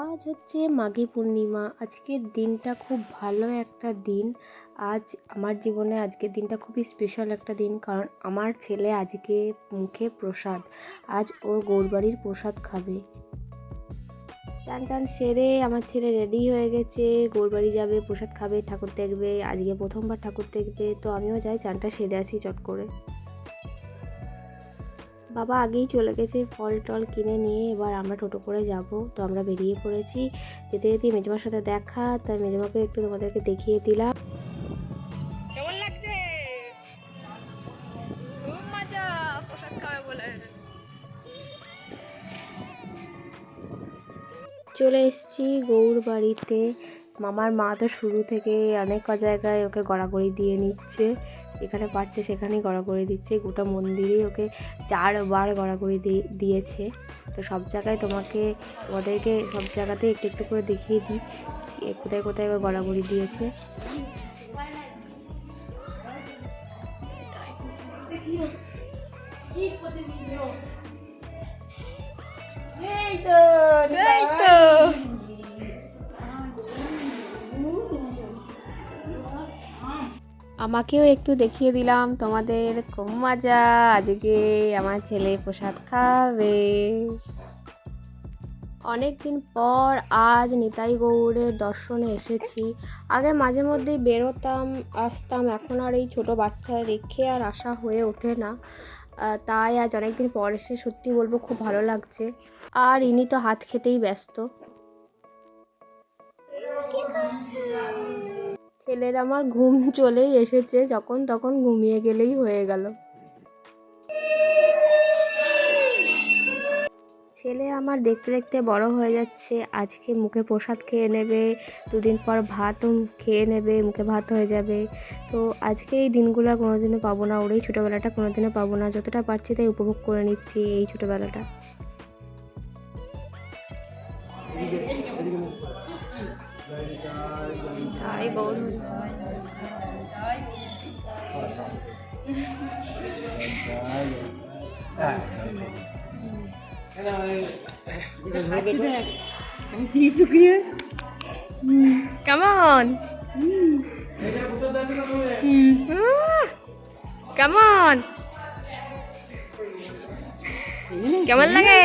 আজ হচ্ছে মাঘী পূর্ণিমা। আজকের দিনটা খুব ভালো একটা দিন। আজ আমার জীবনে আজকের দিনটা খুবই স্পেশাল একটা দিন, কারণ আমার ছেলে আজকে মুখে প্রসাদ, আজ ও গৌরবাড়ির প্রসাদ খাবে। চান টান সেরে আমার ছেলে রেডি হয়ে গেছে, গৌরবাড়ি যাবে, প্রসাদ খাবে, ঠাকুর দেখবে। আজকে প্রথমবার ঠাকুর দেখবে, তো আমিও যাই চানটা সেরে আসি চট করে। বাবা আগেই চলে গেছে ফল টল কিনে নিয়ে, এবার আমরা টোটো করে যাব। তো আমরা বেরিয়ে পড়েছি। যেতে যেতে মেজমার সাথে দেখা, তাই মেজমাকে একটু তোমাদেরকে দেখিয়ে দিলাম। কেমন লাগছে? খুব মজা, প্রসাদ খাবে বলে। চলে এসেছি গৌর বাড়িতে। মামার মা তো শুরু থেকে অনেক জায়গায় ওকে গড়াগড়ি দিয়ে নিচ্ছে, যেখানে পারছে সেখানেই গড়াগড়ি দিচ্ছে। গোটা মন্দিরে ওকে 4বার গড়াগড়ি দিয়েছে। তো সব জায়গায় তোমাদেরকে সব জায়গাতে একটু একটু করে দেখিয়ে দিই কোথায় কোথায় ওকে গড়াগড়ি দিয়েছে। আমাকেও একটু দেখিয়ে দিলাম তোমাদের। খুব মজা, আজকে আমার ছেলে প্রসাদ খাবে। অনেক দিন পর আজ নিতাই গৌড়ের দর্শনে এসেছি। আগে মাঝে মধ্যেই বেরোতাম আসতাম, এখন আর এই ছোট বাচ্চা রেখে আর আসা হয়ে ওঠে না। তাই আজ অনেকদিন পর এসে সত্যি বলবো খুব ভালো লাগছে। আর ইনি তো হাত খেতেই ব্যস্ত। ছেলের আমার ঘুম চলেই এসেছে, যখন তখন ঘুমিয়ে গেলেই হয়ে গেল। ছেলে আমার দেখতে দেখতে বড় হয়ে যাচ্ছে। আজকে মুখে প্রসাদ খেয়ে নেবে, দুদিন পর ভাতও খেয়ে নেবে, মুখে ভাত হয়ে যাবে। তো আজকে এই দিনগুলো আর কোনোদিনও পাবো না, ওর এই ছোটোবেলাটা কোনোদিনও পাবো না। যতটা পারছি তাই উপভোগ করে নিচ্ছি এই ছোটোবেলাটা। তাই গৌর কেমন কেমন কেমন লাগে?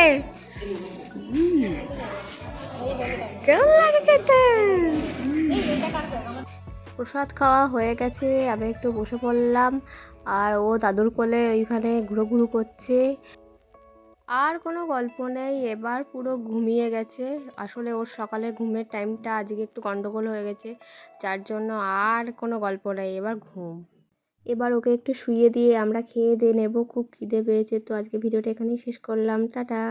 কেমন লাগে খেতে? প্রসাদ খাওয়া হয়ে গেছে, আমি একটু বসে পড়লাম, আর ও দাদুর কোলে ওইখানে ঘুরো ঘুরো করছে। আর কোনো গল্প নেই, এবার পুরো ঘুমিয়ে গেছে। আসলে ওর সকালে ঘুমের টাইমটা আজকে একটু গন্ডগোল হয়ে গেছে, যার জন্য আর কোনো গল্প নেই, এবার ঘুম। এবার ওকে একটু শুইয়ে দিয়ে আমরা খেয়ে দিয়ে নেবো, খুব খিদে পেয়েছে। তো আজকে ভিডিওটা এখানেই শেষ করলাম, টাটা।